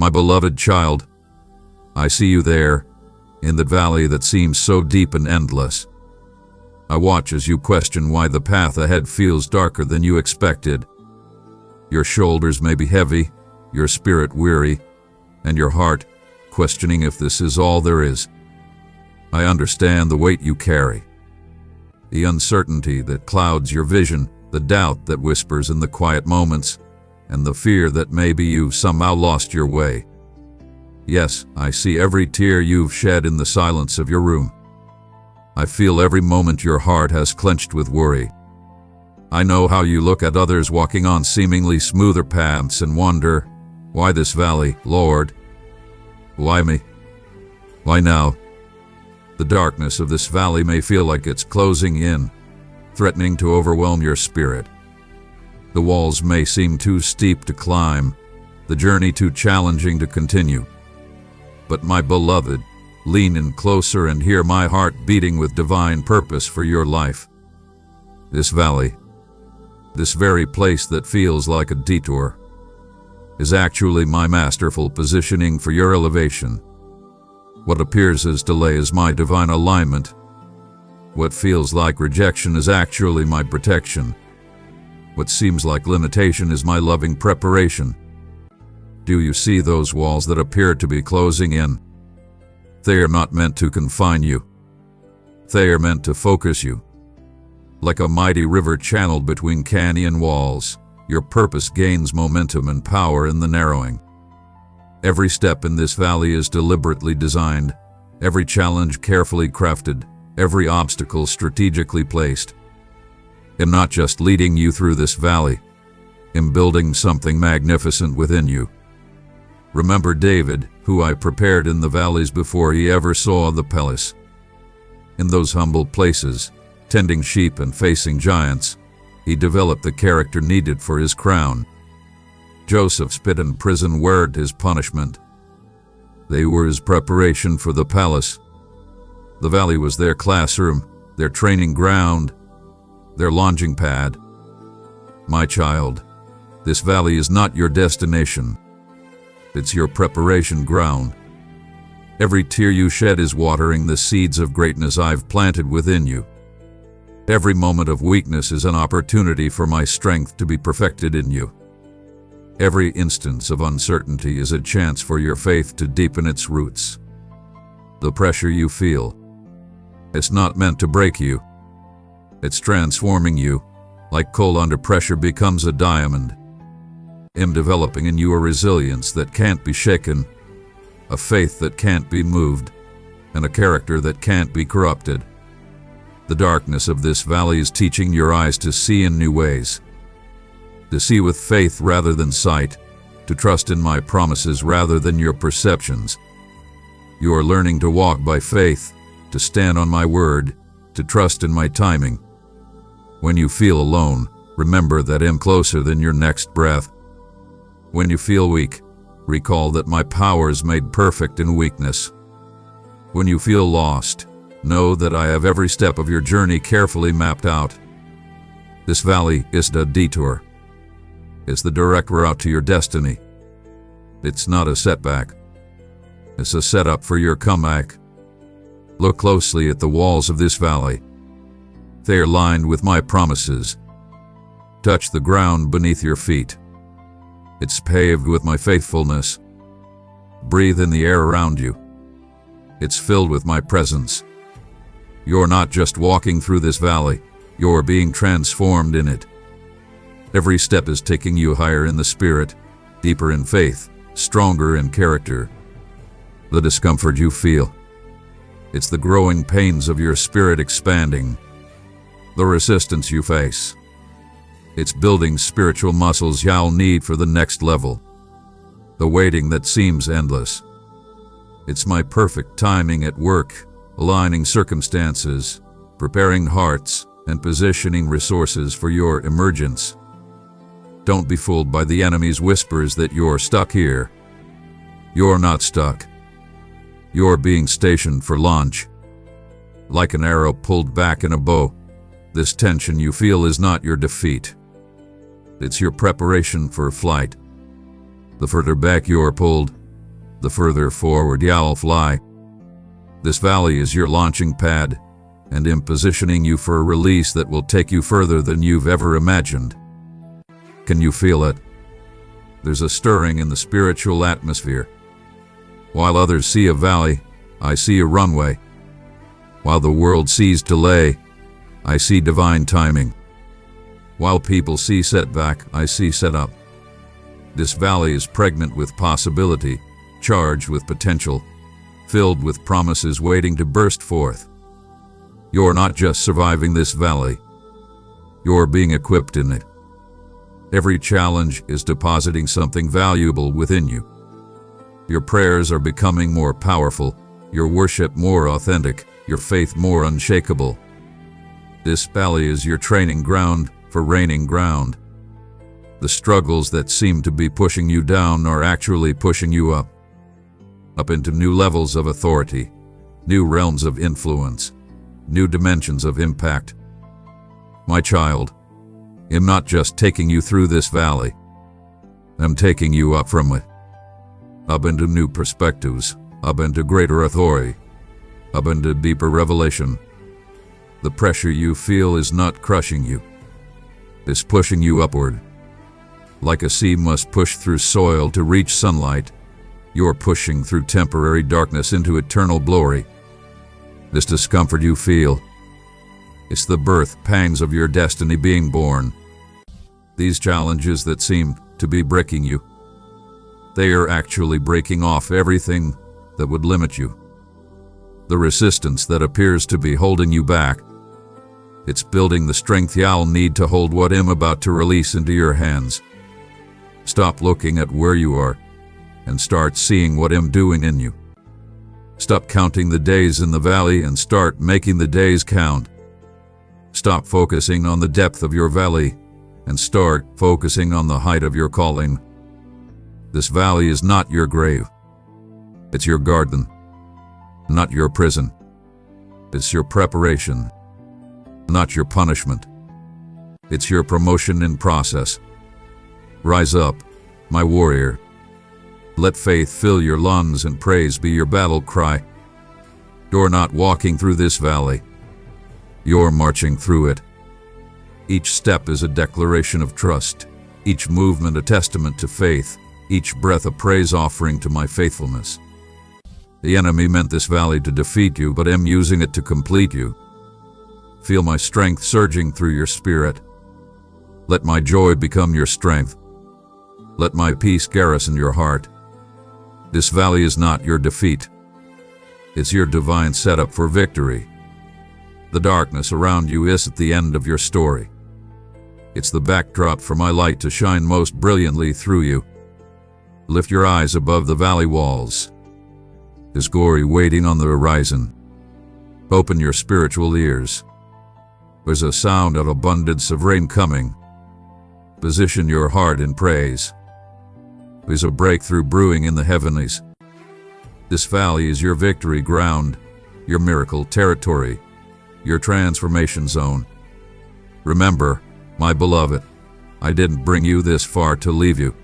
My beloved child, I see you there, in the valley that seems so deep and endless. I watch as you question why the path ahead feels darker than you expected. Your shoulders may be heavy, your spirit weary, and your heart questioning if this is all there is. I understand the weight you carry, the uncertainty that clouds your vision, the doubt that whispers in the quiet moments, and the fear that maybe you've somehow lost your way. Yes, I see every tear you've shed in the silence of your room. I feel every moment your heart has clenched with worry. I know how you look at others walking on seemingly smoother paths and wonder, why this valley, Lord? Why me? Why now? The darkness of this valley may feel like it's closing in, threatening to overwhelm your spirit. The walls may seem too steep to climb, the journey too challenging to continue. But my beloved, lean in closer and hear my heart beating with divine purpose for your life. This valley, this very place that feels like a detour, is actually my masterful positioning for your elevation. What appears as delay is my divine alignment. What feels like rejection is actually my protection. What seems like limitation is my loving preparation. Do you see those walls that appear to be closing in? They are not meant to confine you. They are meant to focus you. Like a mighty river channeled between canyon walls, your purpose gains momentum and power in the narrowing. Every step in this valley is deliberately designed, every challenge carefully crafted, every obstacle strategically placed. I'm not just leading you through this valley, I'm building something magnificent within you. Remember David, who I prepared in the valleys before he ever saw the palace. In those humble places, tending sheep and facing giants, he developed the character needed for his crown. Joseph spit in prison weren't his punishment. They were his preparation for the palace. The valley was their classroom, their training ground, their launching pad. My child, this valley is not your destination. It's your preparation ground. Every tear you shed is watering the seeds of greatness I've planted within you. Every moment of weakness is an opportunity for my strength to be perfected in you. Every instance of uncertainty is a chance for your faith to deepen its roots. The pressure you feel, it's not meant to break you. It's transforming you, like coal under pressure becomes a diamond. I'm developing in you a resilience that can't be shaken, a faith that can't be moved, and a character that can't be corrupted. The darkness of this valley is teaching your eyes to see in new ways, to see with faith rather than sight, to trust in my promises rather than your perceptions. You are learning to walk by faith, to stand on my word, to trust in my timing. When you feel alone, remember that I'm closer than your next breath. When you feel weak, recall that my power is made perfect in weakness. When you feel lost, know that I have every step of your journey carefully mapped out. This valley isn't a detour. It's the direct route to your destiny. It's not a setback. It's a setup for your comeback. Look closely at the walls of this valley. They are lined with my promises. Touch the ground beneath your feet. It's paved with my faithfulness. Breathe in the air around you. It's filled with my presence. You're not just walking through this valley, you're being transformed in it. Every step is taking you higher in the spirit, deeper in faith, stronger in character. The discomfort you feel, it's the growing pains of your spirit expanding. The resistance you face, it's building spiritual muscles you'll need for the next level. The waiting that seems endless, it's my perfect timing at work, aligning circumstances, preparing hearts, and positioning resources for your emergence. Don't be fooled by the enemy's whispers that you're stuck here. You're not stuck. You're being stationed for launch. Like an arrow pulled back in a bow, this tension you feel is not your defeat. It's your preparation for flight. The further back you're pulled, the further forward you'll fly. This valley is your launching pad, and am positioning you for a release that will take you further than you've ever imagined. Can you feel it? There's a stirring in the spiritual atmosphere. While others see a valley, I see a runway. While the world sees delay, I see divine timing. While people see setback, I see setup. This valley is pregnant with possibility, charged with potential, filled with promises waiting to burst forth. You're not just surviving this valley. You're being equipped in it. Every challenge is depositing something valuable within you. Your prayers are becoming more powerful, your worship more authentic, your faith more unshakable. This valley is your training ground for reigning ground. The struggles that seem to be pushing you down are actually pushing you up into new levels of authority, new realms of influence, new dimensions of impact. My child, I'm not just taking you through this valley. I'm taking you up from it, up into new perspectives, up into greater authority, up into deeper revelation. The pressure you feel is not crushing you. It's pushing you upward. Like a seed must push through soil to reach sunlight, you're pushing through temporary darkness into eternal glory. This discomfort you feel, it's the birth pangs of your destiny being born. These challenges that seem to be breaking you, they are actually breaking off everything that would limit you. The resistance that appears to be holding you back, it's building the strength you'll need to hold what I'm about to release into your hands. Stop looking at where you are and start seeing what I'm doing in you. Stop counting the days in the valley and start making the days count. Stop focusing on the depth of your valley and start focusing on the height of your calling. This valley is not your grave. It's your garden, not your prison. It's your preparation, not your punishment. It's your promotion in process. Rise up, my warrior. Let faith fill your lungs and praise be your battle cry. You're not walking through this valley. You're marching through it. Each step is a declaration of trust, each movement a testament to faith, each breath a praise offering to my faithfulness. The enemy meant this valley to defeat you, but I'm using it to complete you. Feel my strength surging through your spirit. Let my joy become your strength. Let my peace garrison your heart. This valley is not your defeat. It's your divine setup for victory. The darkness around you isn't the end of your story. It's the backdrop for my light to shine most brilliantly through you. Lift your eyes above the valley walls. There's glory waiting on the horizon. Open your spiritual ears. There's a sound of abundance of rain coming. Position your heart in praise. There's a breakthrough brewing in the heavenlies. This valley is your victory ground, your miracle territory, your transformation zone. Remember, my beloved, I didn't bring you this far to leave you.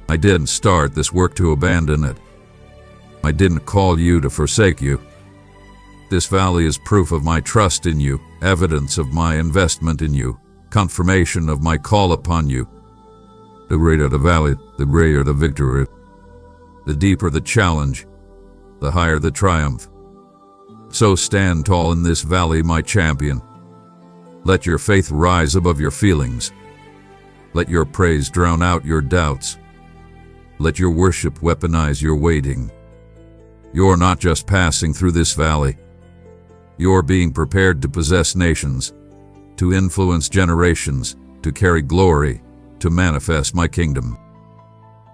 I didn't start this work to abandon it. I didn't call you to forsake you. This valley is proof of my trust in you, evidence of my investment in you, confirmation of my call upon you. The greater the valley, the greater the victory. The deeper the challenge, the higher the triumph. So stand tall in this valley, my champion. Let your faith rise above your feelings. Let your praise drown out your doubts. Let your worship weaponize your waiting. You're not just passing through this valley. You're being prepared to possess nations, to influence generations, to carry glory, to manifest my kingdom.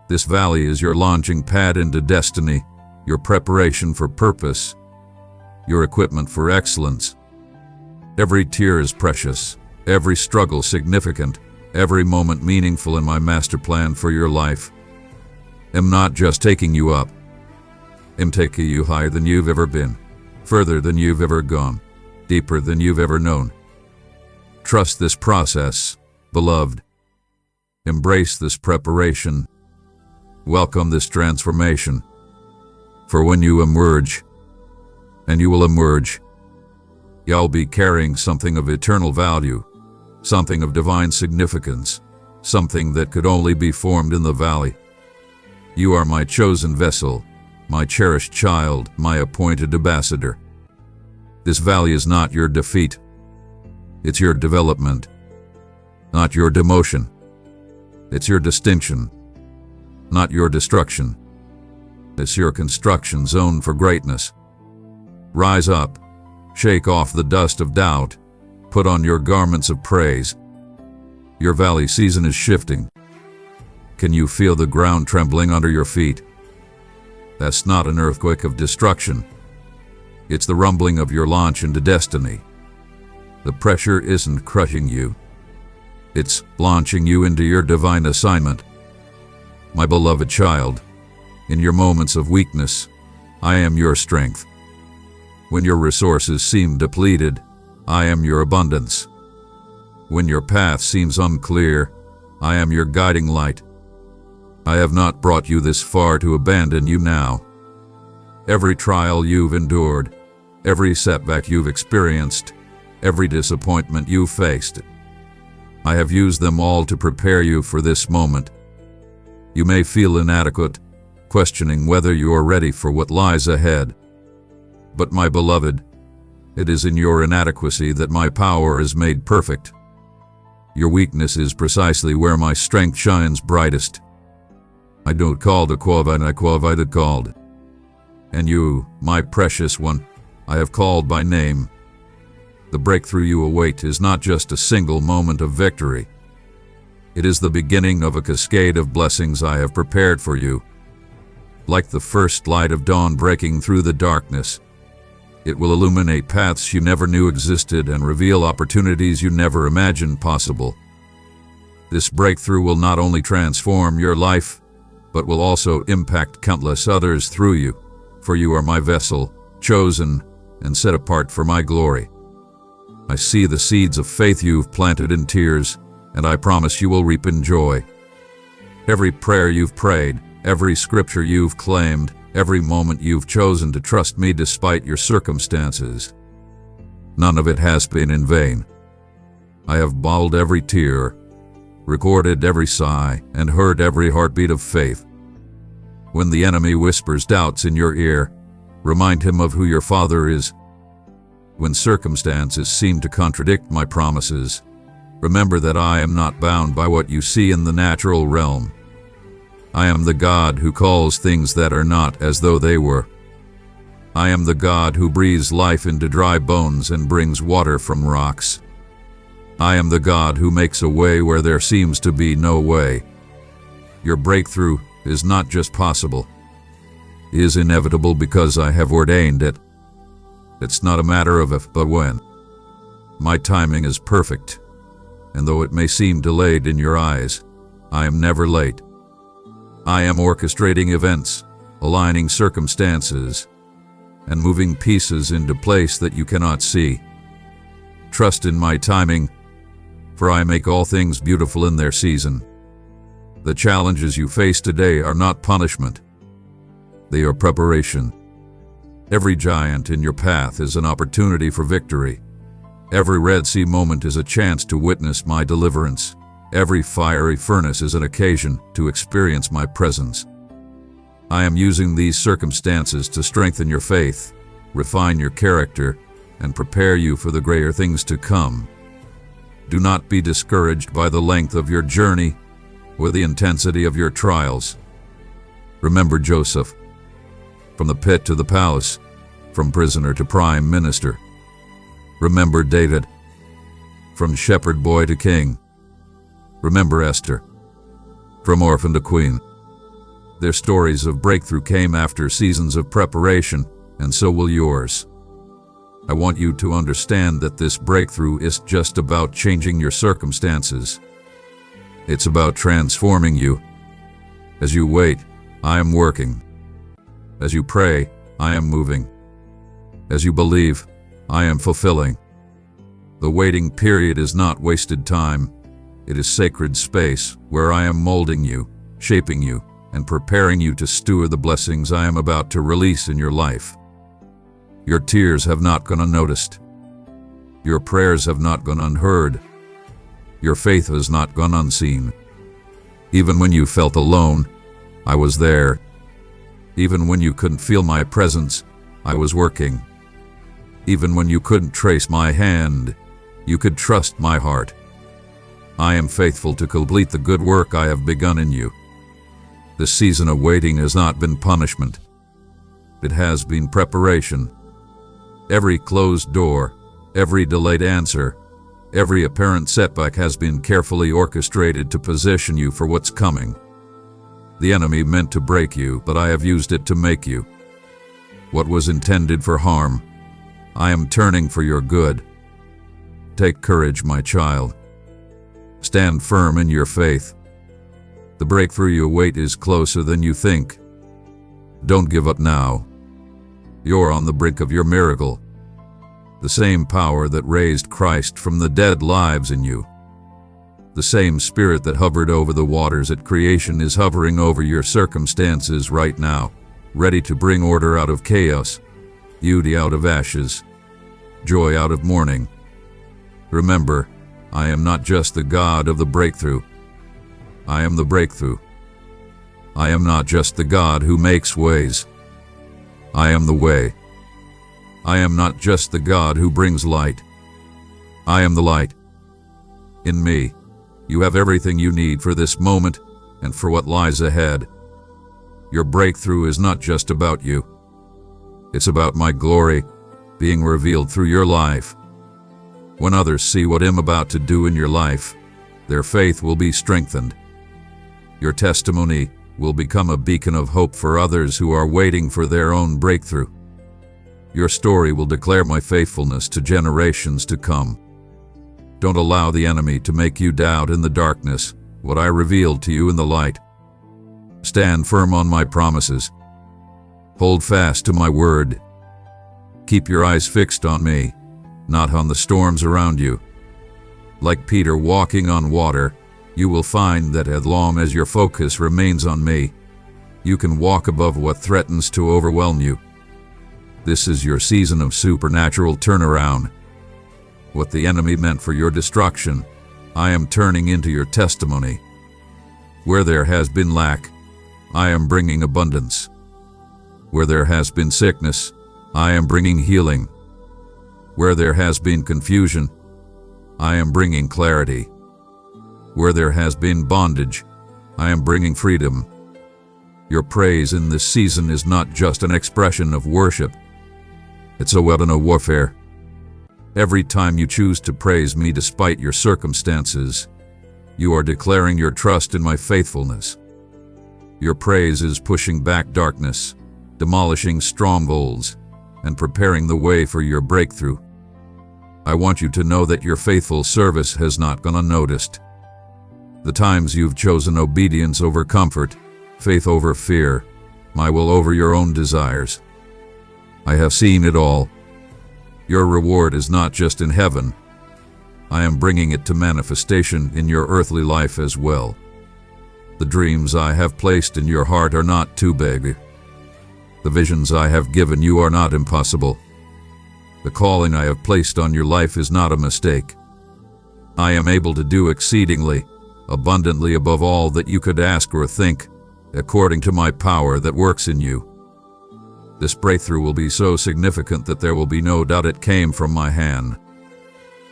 This valley is your launching pad into destiny, your preparation for purpose, your equipment for excellence. Every tear is precious, every struggle significant, every moment meaningful in my master plan for your life. I'm not just taking you up. I'm taking you higher than you've ever been, further than you've ever gone, deeper than you've ever known. Trust this process, beloved. Embrace this preparation. Welcome this transformation. For when you emerge, and you will emerge, you'll be carrying something of eternal value, something of divine significance, something that could only be formed in the valley. You are my chosen vessel, my cherished child, my appointed ambassador. This valley is not your defeat. It's your development, not your demotion. It's your distinction, not your destruction. It's your construction zone for greatness. Rise up, shake off the dust of doubt, put on your garments of praise. Your valley season is shifting. Can you feel the ground trembling under your feet? That's not an earthquake of destruction. It's the rumbling of your launch into destiny. The pressure isn't crushing you. It's launching you into your divine assignment. My beloved child, in your moments of weakness, I am your strength. When your resources seem depleted, I am your abundance. When your path seems unclear, I am your guiding light. I have not brought you this far to abandon you now. Every trial you've endured, every setback you've experienced, every disappointment you've faced, I have used them all to prepare you for this moment. You may feel inadequate, questioning whether you are ready for what lies ahead. But my beloved, it is in your inadequacy that my power is made perfect. Your weakness is precisely where my strength shines brightest. I don't call to quavite, I quavited called. And you, my precious one, I have called by name. The breakthrough you await is not just a single moment of victory. It is the beginning of a cascade of blessings I have prepared for you. Like the first light of dawn breaking through the darkness, it will illuminate paths you never knew existed and reveal opportunities you never imagined possible. This breakthrough will not only transform your life, but will also impact countless others through you, for you are my vessel, chosen and set apart for my glory. I see the seeds of faith you've planted in tears, and I promise you will reap in joy. Every prayer you've prayed, every scripture you've claimed, every moment you've chosen to trust me despite your circumstances, none of it has been in vain. I have bottled every tear, recorded every sigh, and heard every heartbeat of faith. When the enemy whispers doubts in your ear, remind him of who your Father is. When circumstances seem to contradict my promises, remember that I am not bound by what you see in the natural realm. I am the God who calls things that are not as though they were. I am the God who breathes life into dry bones and brings water from rocks. I am the God who makes a way where there seems to be no way. Your breakthrough is not just possible. It is inevitable because I have ordained it. It's not a matter of if but when. My timing is perfect, and though it may seem delayed in your eyes, I am never late. I am orchestrating events, aligning circumstances, and moving pieces into place that you cannot see. Trust in my timing, for I make all things beautiful in their season. The challenges you face today are not punishment. They are preparation. Every giant in your path is an opportunity for victory. Every Red Sea moment is a chance to witness my deliverance. Every fiery furnace is an occasion to experience my presence. I am using these circumstances to strengthen your faith, refine your character, and prepare you for the greater things to come. Do not be discouraged by the length of your journey or the intensity of your trials. Remember Joseph. From the pit to the palace, from prisoner to prime minister. Remember David. From shepherd boy to king. Remember Esther. From orphan to queen. Their stories of breakthrough came after seasons of preparation, and so will yours. I want you to understand that this breakthrough isn't just about changing your circumstances. It's about transforming you. As you wait, I am working. As you pray, I am moving. As you believe, I am fulfilling. The waiting period is not wasted time. It is sacred space where I am molding you, shaping you, and preparing you to steward the blessings I am about to release in your life. Your tears have not gone unnoticed. Your prayers have not gone unheard. Your faith has not gone unseen. Even when you felt alone, I was there. Even when you couldn't feel my presence, I was working. Even when you couldn't trace my hand, you could trust my heart. I am faithful to complete the good work I have begun in you. This season of waiting has not been punishment. It has been preparation. Every closed door, every delayed answer, every apparent setback has been carefully orchestrated to position you for what's coming. The enemy meant to break you, but I have used it to make you. What was intended for harm, I am turning for your good. Take courage, my child. Stand firm in your faith. The breakthrough you await is closer than you think. Don't give up now. You're on the brink of your miracle. The same power that raised Christ from the dead lives in you. The same Spirit that hovered over the waters at creation is hovering over your circumstances right now, ready to bring order out of chaos, beauty out of ashes, joy out of mourning. Remember, I am not just the God of the breakthrough. I am the breakthrough. I am not just the God who makes ways. I am the way. I am not just the God who brings light. I am the light. In me, you have everything you need for this moment and for what lies ahead. Your breakthrough is not just about you. It's about my glory being revealed through your life. When others see what I'm about to do in your life, their faith will be strengthened. Your testimony will become a beacon of hope for others who are waiting for their own breakthrough. Your story will declare my faithfulness to generations to come. Don't allow the enemy to make you doubt in the darkness what I revealed to you in the light. Stand firm on my promises. Hold fast to my word. Keep your eyes fixed on me, not on the storms around you. Like Peter walking on water, you will find that as long as your focus remains on me, you can walk above what threatens to overwhelm you. This is your season of supernatural turnaround. What the enemy meant for your destruction, I am turning into your testimony. Where there has been lack, I am bringing abundance. Where there has been sickness, I am bringing healing. Where there has been confusion, I am bringing clarity. Where there has been bondage, I am bringing freedom. Your praise in this season is not just an expression of worship. It's a weapon of warfare. Every time you choose to praise me despite your circumstances, you are declaring your trust in my faithfulness. Your praise is pushing back darkness, demolishing strongholds, and preparing the way for your breakthrough. I want you to know that your faithful service has not gone unnoticed. The times you've chosen obedience over comfort, faith over fear, my will over your own desires. I have seen it all. Your reward is not just in heaven. I am bringing it to manifestation in your earthly life as well. The dreams I have placed in your heart are not too big. The visions I have given you are not impossible. The calling I have placed on your life is not a mistake. I am able to do exceedingly, abundantly above all that you could ask or think, according to my power that works in you. This breakthrough will be so significant that there will be no doubt it came from my hand.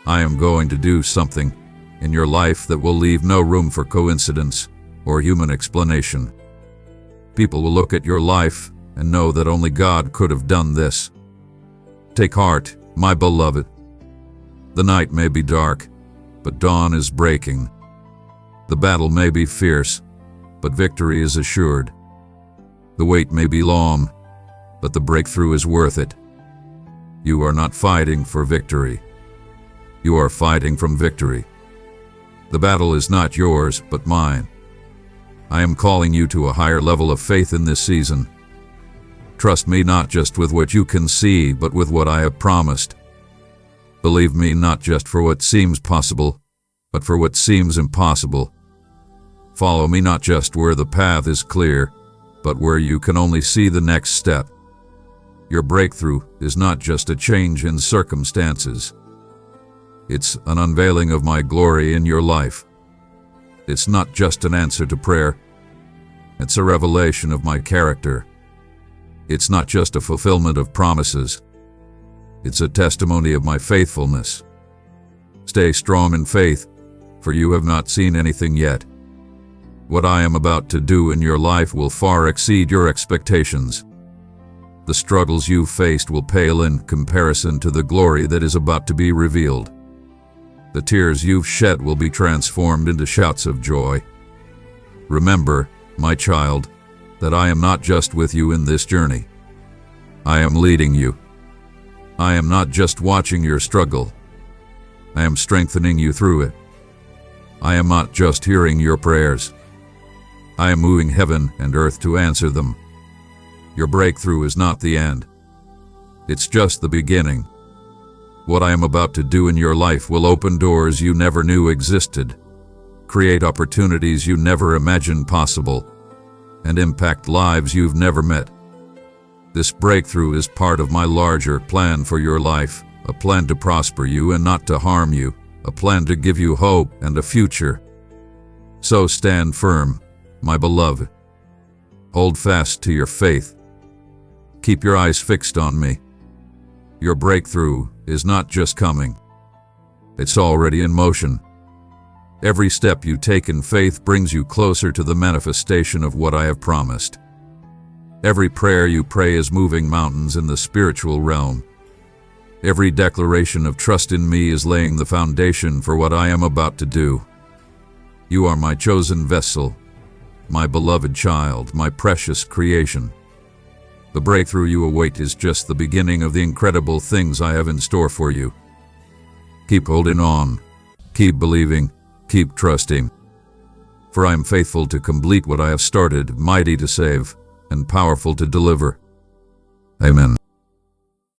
I am going to do something in your life that will leave no room for coincidence or human explanation. People will look at your life and know that only God could have done this. Take heart, my beloved. The night may be dark, but dawn is breaking. The battle may be fierce, but victory is assured. The wait may be long, but the breakthrough is worth it. You are not fighting for victory. You are fighting from victory. The battle is not yours, but mine. I am calling you to a higher level of faith in this season. Trust me not just with what you can see, but with what I have promised. Believe me not just for what seems possible, but for what seems impossible. Follow me not just where the path is clear, but where you can only see the next step. Your breakthrough is not just a change in circumstances. It's an unveiling of my glory in your life. It's not just an answer to prayer. It's a revelation of my character. It's not just a fulfillment of promises. It's a testimony of my faithfulness. Stay strong in faith, for you have not seen anything yet. What I am about to do in your life will far exceed your expectations. The struggles you've faced will pale in comparison to the glory that is about to be revealed. The tears you've shed will be transformed into shouts of joy. Remember, my child, that I am not just with you in this journey. I am leading you. I am not just watching your struggle. I am strengthening you through it. I am not just hearing your prayers. I am moving heaven and earth to answer them. Your breakthrough is not the end. It's just the beginning. What I am about to do in your life will open doors you never knew existed, create opportunities you never imagined possible, and impact lives you've never met. This breakthrough is part of my larger plan for your life, a plan to prosper you and not to harm you, a plan to give you hope and a future. So stand firm, my beloved. Hold fast to your faith. Keep your eyes fixed on me. Your breakthrough is not just coming. It's already in motion. Every step you take in faith brings you closer to the manifestation of what I have promised. Every prayer you pray is moving mountains in the spiritual realm. Every declaration of trust in me is laying the foundation for what I am about to do. You are my chosen vessel, my beloved child, my precious creation. The breakthrough you await is just the beginning of the incredible things I have in store for you. Keep holding on, keep believing, keep trusting. For I am faithful to complete what I have started, mighty to save, and powerful to deliver. Amen.